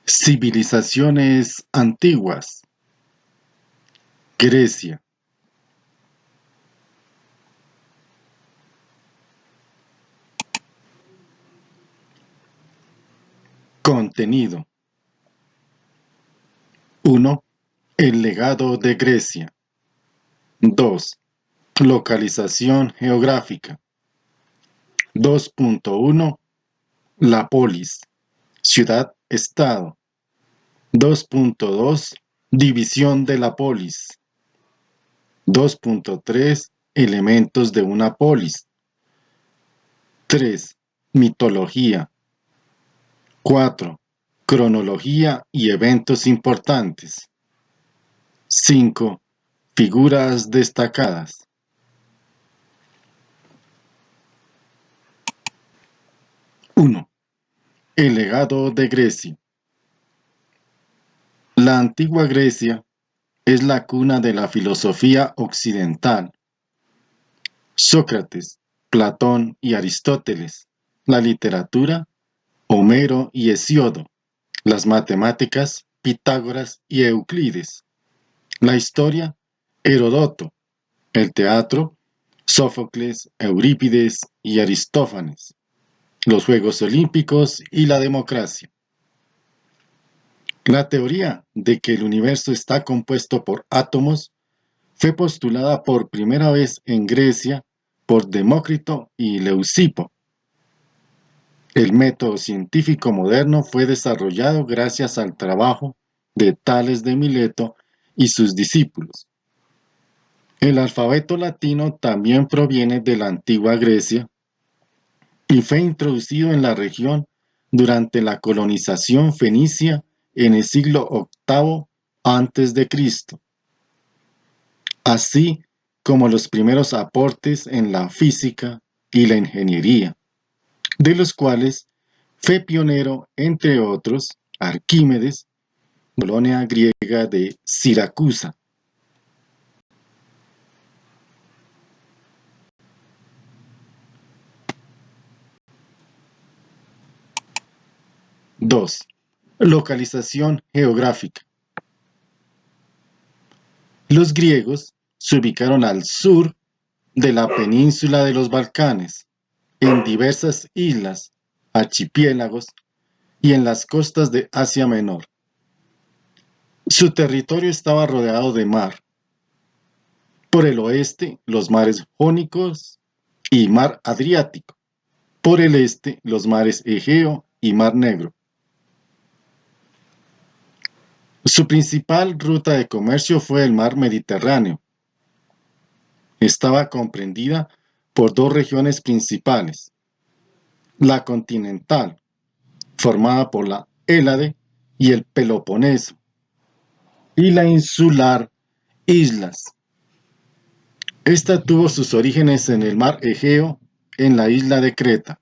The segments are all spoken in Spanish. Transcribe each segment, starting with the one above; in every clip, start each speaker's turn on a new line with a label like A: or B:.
A: Civilizaciones antiguas. Grecia. Contenido. 1. El legado de Grecia. 2. Localización geográfica. 2.1. La polis. Ciudad-estado. 2.2. División de la polis. 2.3. Elementos de una polis. 3. Mitología. 4. Cronología y eventos importantes. 5. Figuras destacadas. 1. El legado de Grecia. La antigua Grecia es la cuna de la filosofía occidental. Sócrates, Platón y Aristóteles. La literatura, Homero y Hesíodo. Las matemáticas, Pitágoras y Euclides. La historia, Heródoto. El teatro, Sófocles, Eurípides y Aristófanes. Los Juegos Olímpicos y la democracia. La teoría de que el universo está compuesto por átomos fue postulada por primera vez en Grecia por Demócrito y Leucipo. El método científico moderno fue desarrollado gracias al trabajo de Tales de Mileto y sus discípulos. El alfabeto latino también proviene de la antigua Grecia y fue introducido en la región durante la colonización fenicia en el siglo VIII a.C., así como los primeros aportes en la física y la ingeniería, de los cuales fue pionero, entre otros, Arquímedes, colonia griega de Siracusa. Dos. Localización geográfica. Los griegos se ubicaron al sur de la península de los Balcanes, en diversas islas, archipiélagos y en las costas de Asia Menor. Su territorio estaba rodeado de mar. Por el oeste, los mares Jónicos y mar Adriático. Por el este, los mares Egeo y mar Negro. Su principal ruta de comercio fue el mar Mediterráneo. Estaba comprendida por dos regiones principales: la continental, formada por la Hélade y el Peloponeso, y la insular, islas. Esta tuvo sus orígenes en el mar Egeo, en la isla de Creta.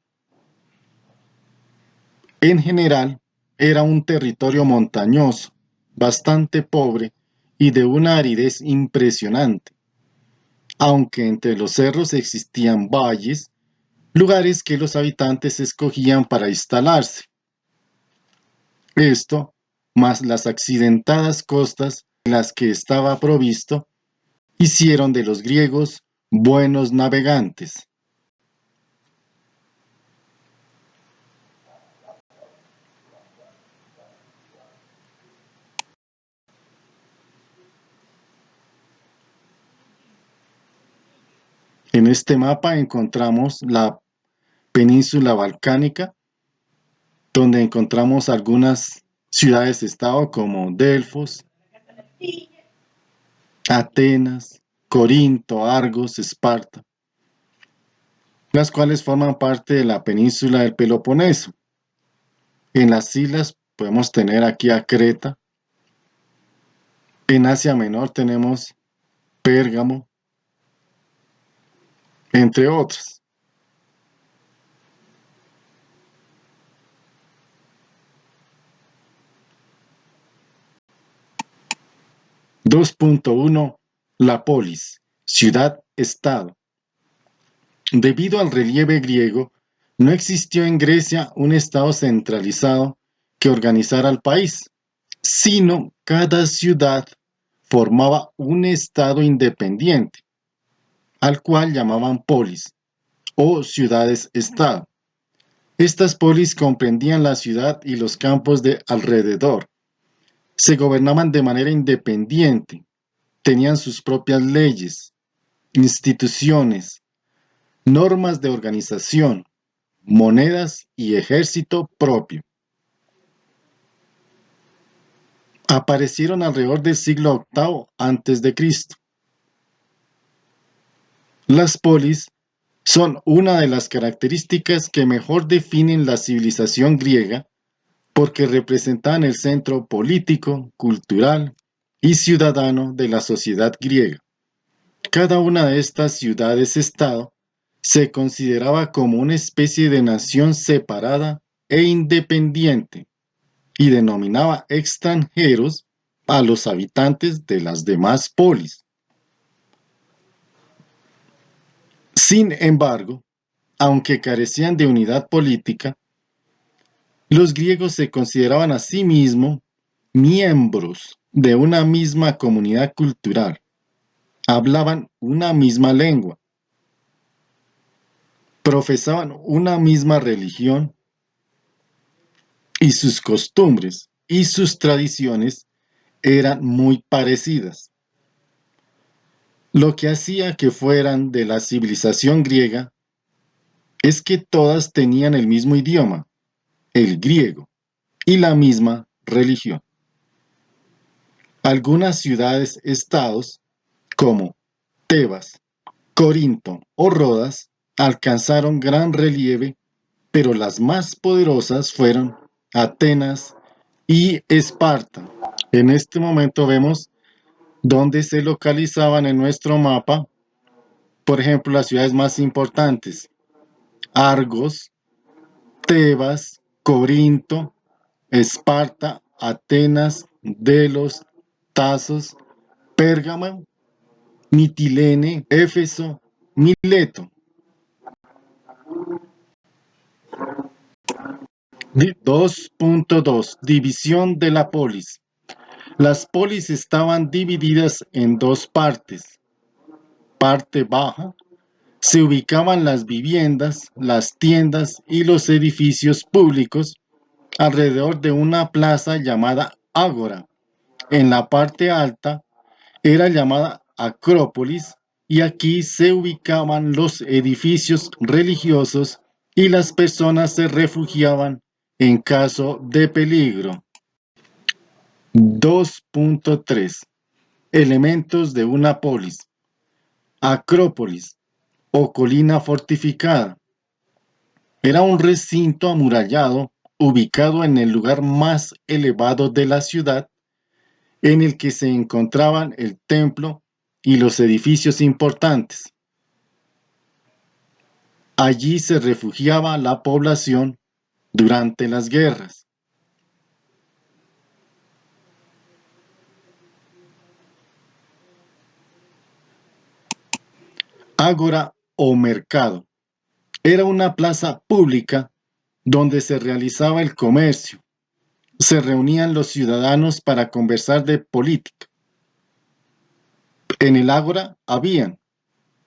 A: En general, era un territorio montañoso, bastante pobre y de una aridez impresionante, aunque entre los cerros existían valles, lugares que los habitantes escogían para instalarse. Esto, más las accidentadas costas en las que estaba provisto, hicieron de los griegos buenos navegantes. En este mapa encontramos la península balcánica, donde encontramos algunas ciudades-estado como Delfos, Atenas, Corinto, Argos, Esparta, las cuales forman parte de la península del Peloponeso. En las islas podemos tener aquí a Creta. En Asia Menor tenemos Pérgamo, entre otras. (2.1) La polis, ciudad-estado. Debido al relieve griego, no existió en Grecia un estado centralizado que organizara al país, sino cada ciudad formaba un estado independiente, al cual llamaban polis o ciudades-estado. Estas polis comprendían la ciudad y los campos de alrededor. Se gobernaban de manera independiente, tenían sus propias leyes, instituciones, normas de organización, monedas y ejército propio. Aparecieron alrededor del siglo VIII a.C. Las polis son una de las características que mejor definen la civilización griega porque representaban el centro político, cultural y ciudadano de la sociedad griega. Cada una de estas ciudades-estado se consideraba como una especie de nación separada e independiente y denominaba extranjeros a los habitantes de las demás polis. Sin embargo, aunque carecían de unidad política, los griegos se consideraban a sí mismos miembros de una misma comunidad cultural. Hablaban una misma lengua, profesaban una misma religión y sus costumbres y sus tradiciones eran muy parecidas. Lo que hacía que fueran de la civilización griega es que todas tenían el mismo idioma, el griego, y la misma religión. Algunas ciudades-estados, como Tebas, Corinto o Rodas, alcanzaron gran relieve, pero las más poderosas fueron Atenas y Esparta. En este momento vemos dónde se localizaban en nuestro mapa, por ejemplo, las ciudades más importantes: Argos, Tebas, Corinto, Esparta, Atenas, Delos, Tasos, Pérgamo, Mitilene, Éfeso, Mileto. 2.2. División de la polis. Las polis estaban divididas en dos partes. Parte baja, se ubicaban las viviendas, las tiendas y los edificios públicos alrededor de una plaza llamada Ágora. En la parte alta era llamada Acrópolis y aquí se ubicaban los edificios religiosos y las personas se refugiaban en caso de peligro. 2.3. Elementos de una polis. Acrópolis o colina fortificada. Era un recinto amurallado ubicado en el lugar más elevado de la ciudad, en el que se encontraban el templo y los edificios importantes. Allí se refugiaba la población durante las guerras. Ágora o mercado. Era una plaza pública donde se realizaba el comercio. Se reunían los ciudadanos para conversar de política. En el ágora habían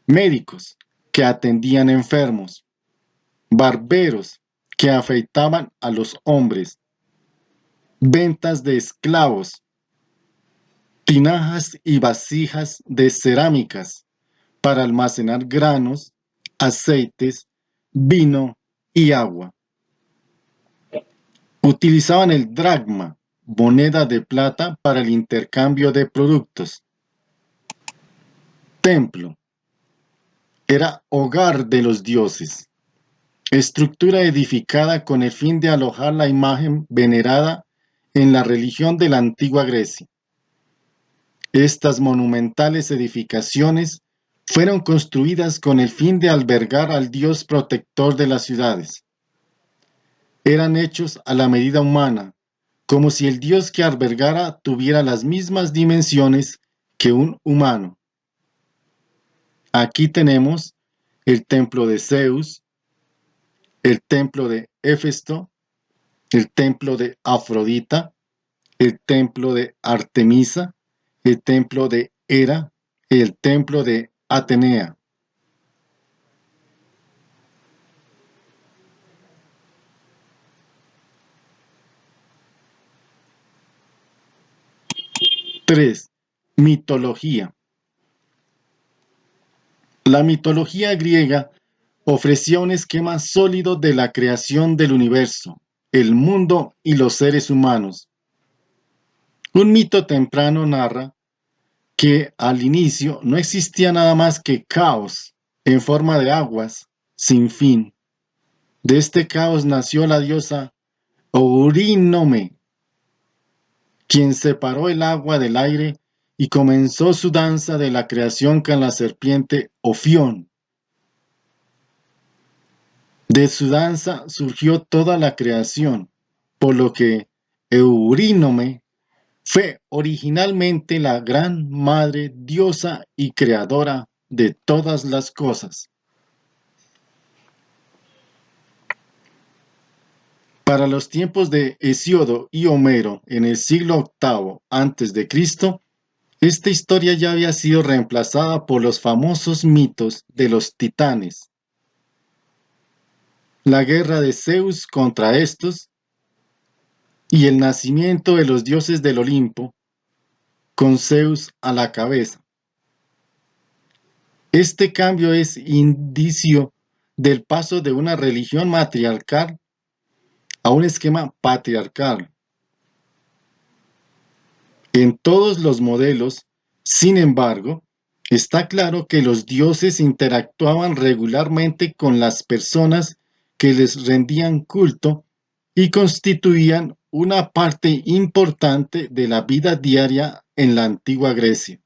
A: médicos que atendían enfermos, barberos que afeitaban a los hombres, ventas de esclavos, tinajas y vasijas de cerámicas para almacenar granos, aceites, vino y agua. Utilizaban el dracma, moneda de plata, para el intercambio de productos. Templo. Era hogar de los dioses. Estructura edificada con el fin de alojar la imagen venerada en la religión de la antigua Grecia. Estas monumentales edificaciones fueron construidas con el fin de albergar al dios protector de las ciudades. Eran hechos a la medida humana, como si el dios que albergara tuviera las mismas dimensiones que un humano. Aquí tenemos el templo de Zeus, el templo de Éfesto el templo de Afrodita, el templo de Artemisa, el templo de Hera, el templo de Atenea. Tres. Mitología. La mitología griega ofrecía un esquema sólido de la creación del universo, el mundo y los seres humanos. Un mito temprano narra que al inicio no existía nada más que caos en forma de aguas sin fin. De este caos nació la diosa Eurínome, quien separó el agua del aire y comenzó su danza de la creación con la serpiente Ofión. De su danza surgió toda la creación, por lo que Eurínome fue originalmente la gran madre diosa y creadora de todas las cosas. Para los tiempos de Hesíodo y Homero en el siglo VIII a.C., esta historia ya había sido reemplazada por los famosos mitos de los titanes, la guerra de Zeus contra estos y el nacimiento de los dioses del Olimpo, con Zeus a la cabeza. Este cambio es indicio del paso de una religión matriarcal a un esquema patriarcal. En todos los modelos, sin embargo, está claro que los dioses interactuaban regularmente con las personas que les rendían culto y constituían una parte importante de la vida diaria en la antigua Grecia.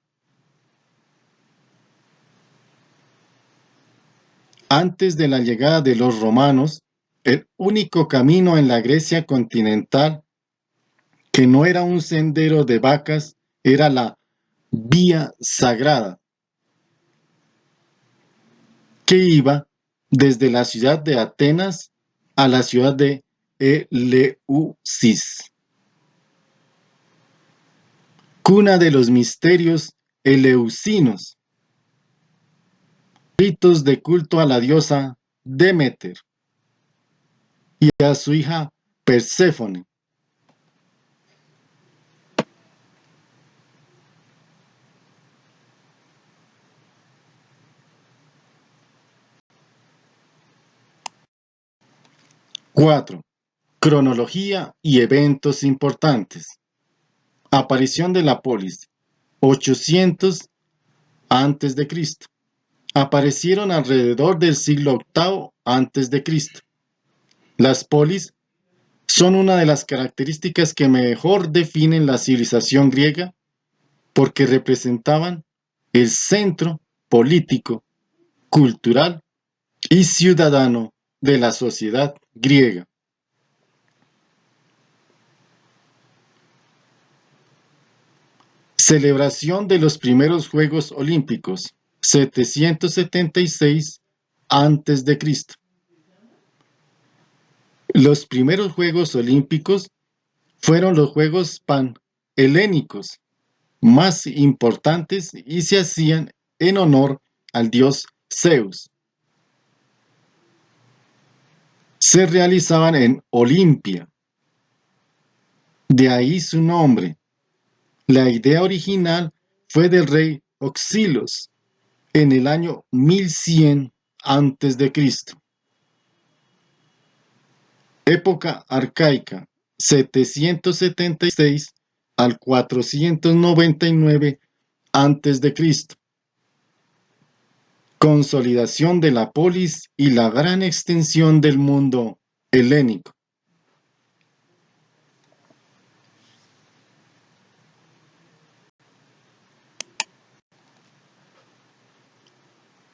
A: Antes de la llegada de los romanos, el único camino en la Grecia continental que no era un sendero de vacas era la Vía Sagrada, que iba desde la ciudad de Atenas a la ciudad de Eleusis, cuna de los misterios eleusinos, ritos de culto a la diosa Demeter y a su hija Perséfone. Cuatro. Cronología y eventos importantes. Aparición de la polis, 800 antes de Cristo. Aparecieron alrededor del siglo VIII antes de Cristo. Las polis son una de las características que mejor definen la civilización griega porque representaban el centro político, cultural y ciudadano de la sociedad griega. Celebración de los primeros Juegos Olímpicos, 776 a.C. Los primeros Juegos Olímpicos fueron los Juegos Panhelénicos más importantes y se hacían en honor al dios Zeus. Se realizaban en Olimpia. De ahí su nombre. La idea original fue del rey Oxilos en el año 1100 a.C. Época arcaica, 776 al 499 a.C. Consolidación de la polis y la gran extensión del mundo helénico.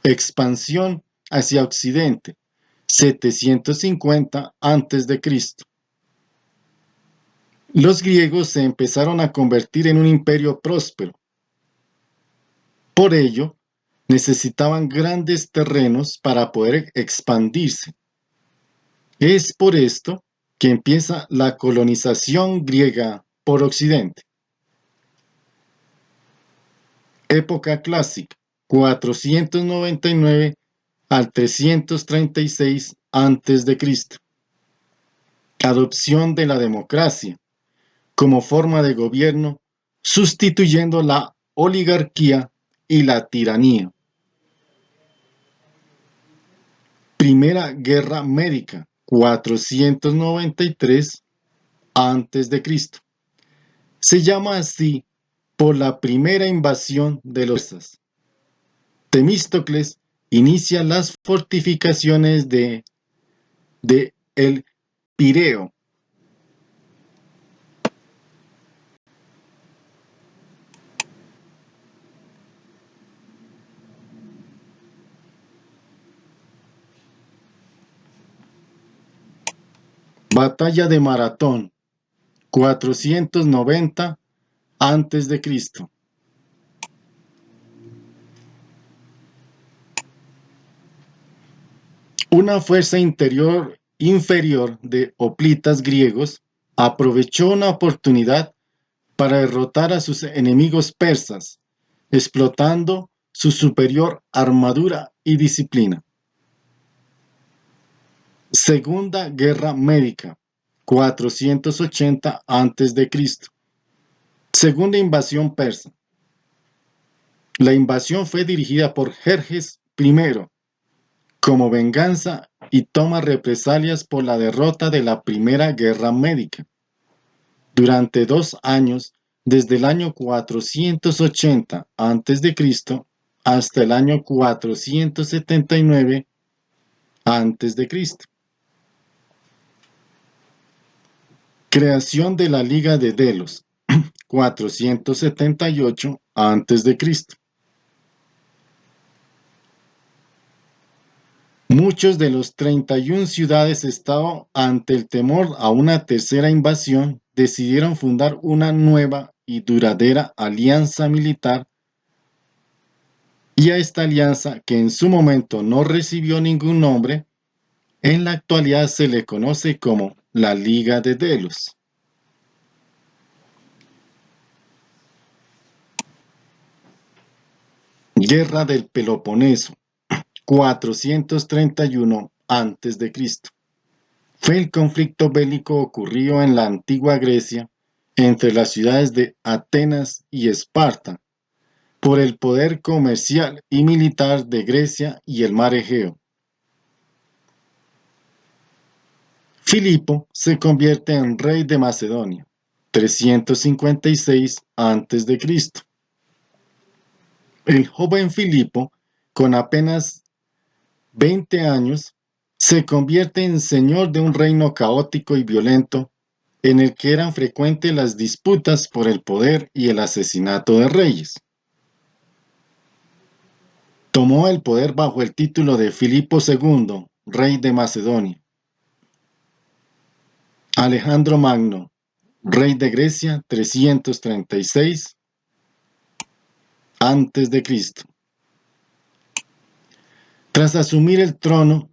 A: Expansión hacia Occidente, 750 a.C. Los griegos se empezaron a convertir en un imperio próspero. Por ello, necesitaban grandes terrenos para poder expandirse. Es por esto que empieza la colonización griega por Occidente. Época clásica, 499 al 336 a.C. Adopción de la democracia como forma de gobierno, sustituyendo la oligarquía y la tiranía. Primera Guerra Médica, 493 a.C. Se llama así por la primera invasión de los persas. Temístocles inicia las fortificaciones de el Pireo. Batalla de Maratón, 490 a.C. Una fuerza inferior de hoplitas griegos aprovechó una oportunidad para derrotar a sus enemigos persas, explotando su superior armadura y disciplina. Segunda Guerra Médica, 480 a.C. Segunda invasión persa. La invasión fue dirigida por Jerjes I como venganza y toma represalias por la derrota de la Primera Guerra Médica. Durante 2 años, desde el año 480 a.C. hasta el año 479 a.C. Creación de la Liga de Delos, 478 a.C. Muchos de los 31 ciudades-estado, ante el temor a una tercera invasión, decidieron fundar una nueva y duradera alianza militar, y a esta alianza, que en su momento no recibió ningún nombre, en la actualidad se le conoce como la Liga de Delos. Guerra del Peloponeso, 431 a.C. Fue el conflicto bélico ocurrido en la antigua Grecia entre las ciudades de Atenas y Esparta por el poder comercial y militar de Grecia y el mar Egeo. Filipo se convierte en rey de Macedonia, 356 a.C. El joven Filipo, con apenas 20 años, se convierte en señor de un reino caótico y violento, en el que eran frecuentes las disputas por el poder y el asesinato de reyes. Tomó el poder bajo el título de Filipo II, rey de Macedonia. Alejandro Magno, rey de Grecia, 336 a.C. Tras asumir el trono,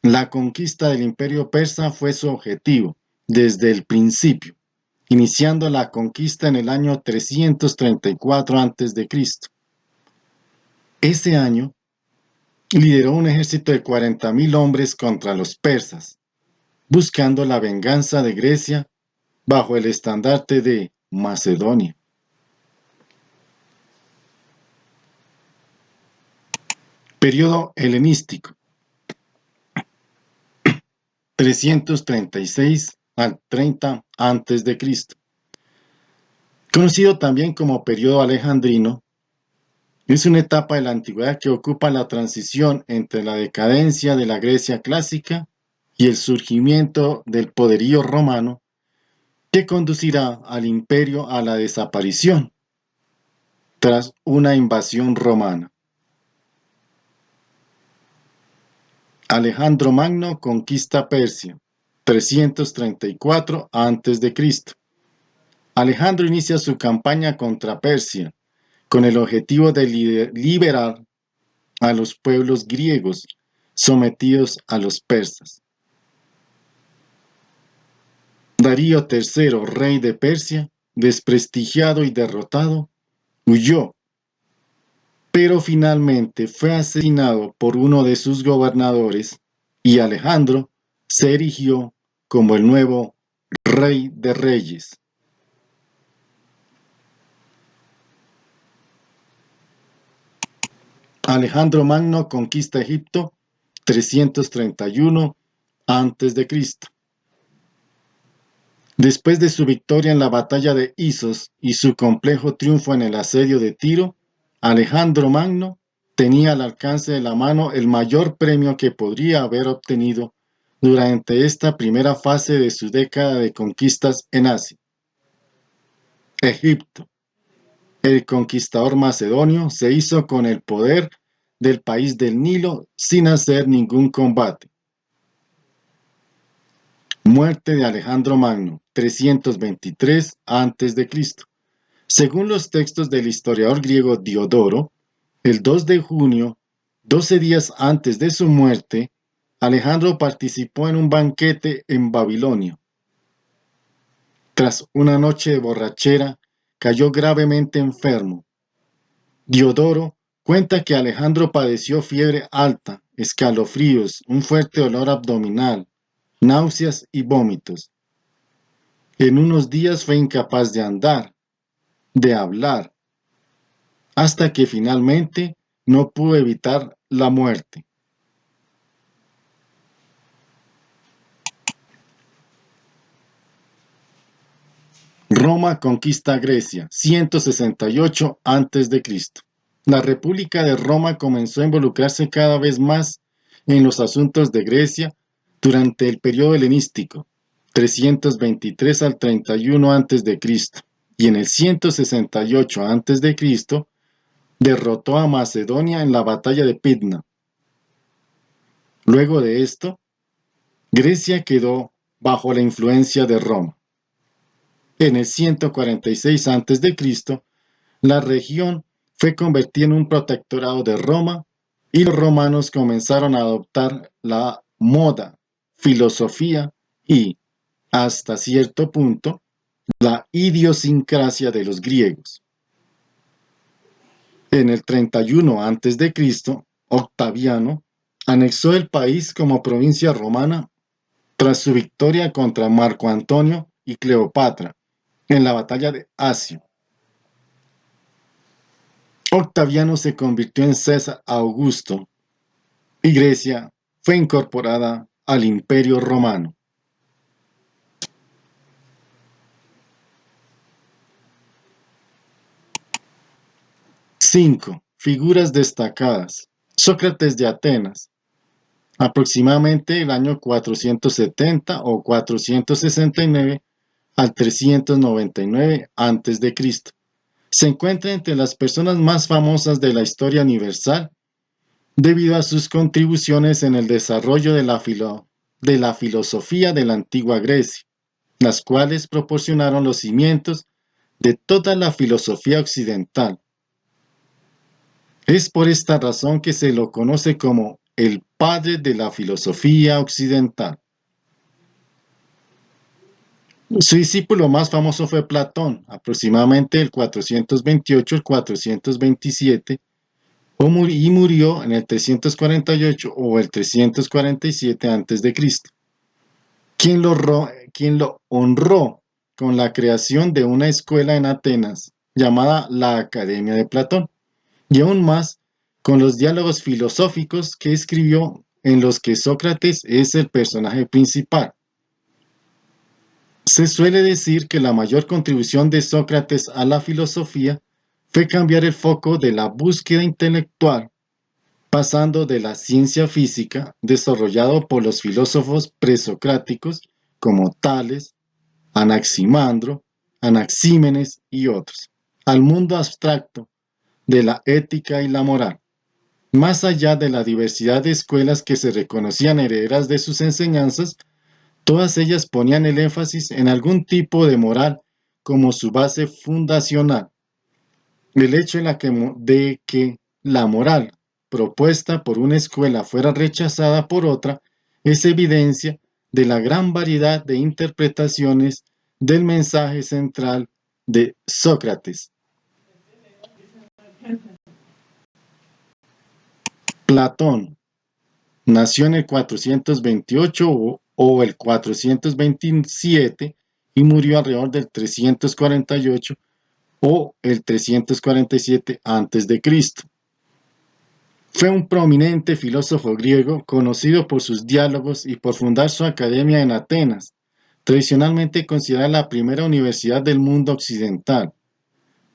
A: la conquista del imperio persa fue su objetivo desde el principio, iniciando la conquista en el año 334 a.C. Ese año, lideró un ejército de 40.000 hombres contra los persas, buscando la venganza de Grecia bajo el estandarte de Macedonia. Periodo helenístico, 336 al 30 a.C. Conocido también como periodo alejandrino, es una etapa de la antigüedad que ocupa la transición entre la decadencia de la Grecia clásica y el surgimiento del poderío romano, que conducirá al imperio a la desaparición tras una invasión romana. Alejandro Magno conquista Persia, 334 a.C. Alejandro inicia su campaña contra Persia con el objetivo de liberar a los pueblos griegos sometidos a los persas. Darío III, rey de Persia, desprestigiado y derrotado, huyó, pero finalmente fue asesinado por uno de sus gobernadores y Alejandro se erigió como el nuevo rey de reyes. Alejandro Magno conquista Egipto 331 a.C. Después de su victoria en la batalla de Isos y su complejo triunfo en el asedio de Tiro, Alejandro Magno tenía al alcance de la mano el mayor premio que podría haber obtenido durante esta primera fase de su década de conquistas en Asia. Egipto. El conquistador macedonio se hizo con el poder del país del Nilo sin hacer ningún combate. Muerte de Alejandro Magno, 323 a.C. Según los textos del historiador griego Diodoro, el 2 de junio, 12 días antes de su muerte, Alejandro participó en un banquete en Babilonia. Tras una noche de borrachera, cayó gravemente enfermo. Diodoro cuenta que Alejandro padeció fiebre alta, escalofríos, un fuerte olor abdominal, náuseas y vómitos. En unos días fue incapaz de andar, de hablar, hasta que finalmente no pudo evitar la muerte. Roma conquista Grecia, 168 a.C. La República de Roma comenzó a involucrarse cada vez más en los asuntos de Grecia durante el periodo helenístico, 323 al 31 a.C., y en el 168 a.C. derrotó a Macedonia en la batalla de Pydna. Luego de esto, Grecia quedó bajo la influencia de Roma. En el 146 a.C., la región fue convertida en un protectorado de Roma y los romanos comenzaron a adoptar la moda, filosofía y, hasta cierto punto, la idiosincrasia de los griegos. En el 31 a.C., Octaviano anexó el país como provincia romana tras su victoria contra Marco Antonio y Cleopatra en la batalla de Asio. Octaviano se convirtió en César Augusto y Grecia fue incorporada al Imperio Romano. Cinco figuras destacadas. Sócrates de Atenas, aproximadamente el año 470 o 469 al 399 a.C. Se encuentra entre las personas más famosas de la historia universal debido a sus contribuciones en el desarrollo de la filosofía de la antigua Grecia, las cuales proporcionaron los cimientos de toda la filosofía occidental. Es por esta razón que se lo conoce como el padre de la filosofía occidental. Su discípulo más famoso fue Platón, aproximadamente el 428 al 427, y murió en el 348 o el 347 a.C., quien lo honró con la creación de una escuela en Atenas llamada la Academia de Platón, y aún más con los diálogos filosóficos que escribió en los que Sócrates es el personaje principal. Se suele decir que la mayor contribución de Sócrates a la filosofía fue cambiar el foco de la búsqueda intelectual, pasando de la ciencia física, desarrollado por los filósofos presocráticos como Tales, Anaximandro, Anaxímenes y otros, al mundo abstracto de la ética y la moral. Más allá de la diversidad de escuelas que se reconocían herederas de sus enseñanzas, todas ellas ponían el énfasis en algún tipo de moral como su base fundacional. El hecho de que la moral propuesta por una escuela fuera rechazada por otra es evidencia de la gran variedad de interpretaciones del mensaje central de Sócrates. Platón nació en el 428 o el 427 y murió alrededor del 348 o el 347 a.C. Fue un prominente filósofo griego conocido por sus diálogos y por fundar su academia en Atenas, tradicionalmente considerada la primera universidad del mundo occidental.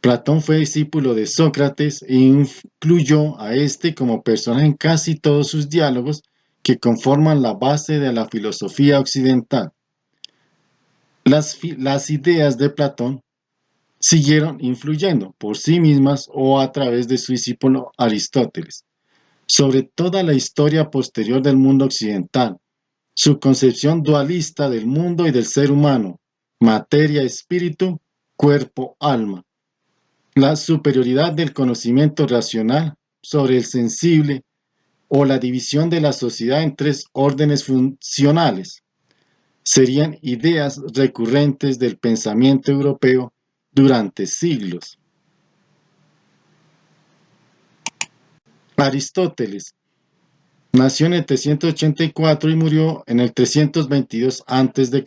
A: Platón fue discípulo de Sócrates e incluyó a este como personaje en casi todos sus diálogos que conforman la base de la filosofía occidental. Las ideas de Platón siguieron influyendo por sí mismas o a través de su discípulo Aristóteles sobre toda la historia posterior del mundo occidental. Su concepción dualista del mundo y del ser humano, materia-espíritu, cuerpo-alma. La superioridad del conocimiento racional sobre el sensible o la división de la sociedad en tres órdenes funcionales serían ideas recurrentes del pensamiento europeo durante siglos. Aristóteles nació en el 384 y murió en el 322 a.C.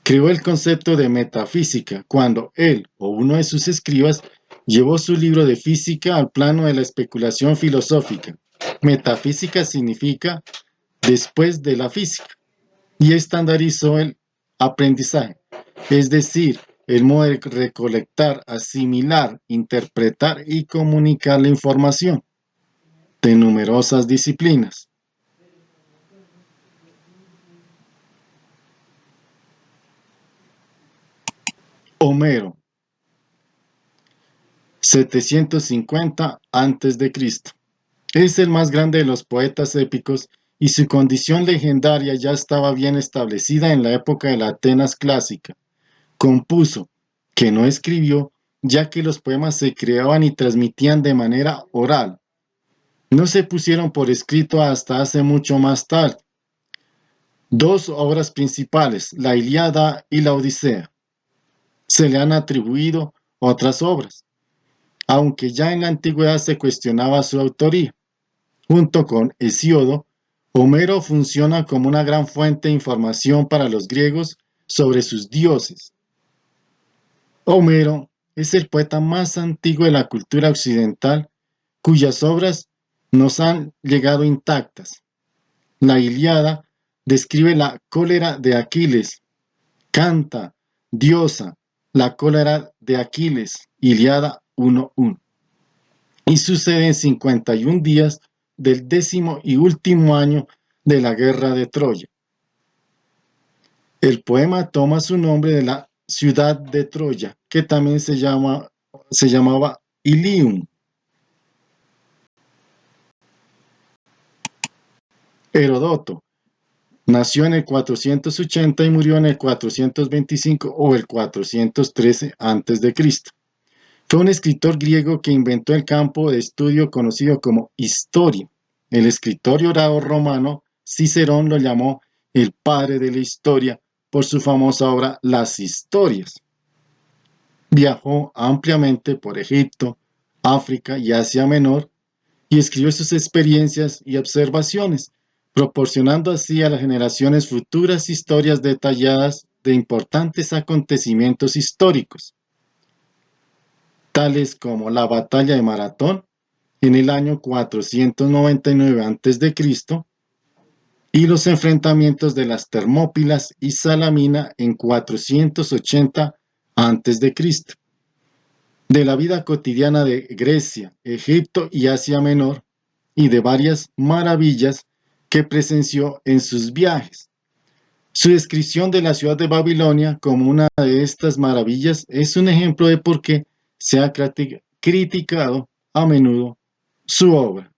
A: Creó el concepto de metafísica cuando él o uno de sus escribas llevó su libro de física al plano de la especulación filosófica. Metafísica significa después de la física y estandarizó el aprendizaje, es decir, el modo de recolectar, asimilar, interpretar y comunicar la información de numerosas disciplinas. Homero, 750 a.C. Es el más grande de los poetas épicos y su condición legendaria ya estaba bien establecida en la época de la Atenas clásica. Compuso, que no escribió, ya que los poemas se creaban y transmitían de manera oral. No se pusieron por escrito hasta hace mucho más tarde. Dos obras principales, la Ilíada y la Odisea. Se le han atribuido otras obras, aunque ya en la antigüedad se cuestionaba su autoría. Junto con Hesíodo, Homero funciona como una gran fuente de información para los griegos sobre sus dioses. Homero es el poeta más antiguo de la cultura occidental, cuyas obras nos han llegado intactas. La Ilíada describe la cólera de Aquiles. Canta, diosa, la cólera de Aquiles, Ilíada 1:1. Y sucede en 51 días del 10º y último año de la guerra de Troya. El poema toma su nombre de la ciudad de Troya, que también se llamaba Ilium. Heródoto nació en el 480 y murió en el 425 o el 413 a.C. Fue un escritor griego que inventó el campo de estudio conocido como historia. El escritor y orador romano Cicerón lo llamó el padre de la historia por su famosa obra Las Historias. Viajó ampliamente por Egipto, África y Asia Menor y escribió sus experiencias y observaciones, proporcionando así a las generaciones futuras historias detalladas de importantes acontecimientos históricos, tales como la batalla de Maratón en el año 499 a.C. y los enfrentamientos de las Termópilas y Salamina en 480 a.C. De la vida cotidiana de Grecia, Egipto y Asia Menor, y de varias maravillas que presenció en sus viajes. Su descripción de la ciudad de Babilonia como una de estas maravillas es un ejemplo de por qué se ha criticado a menudo su obra.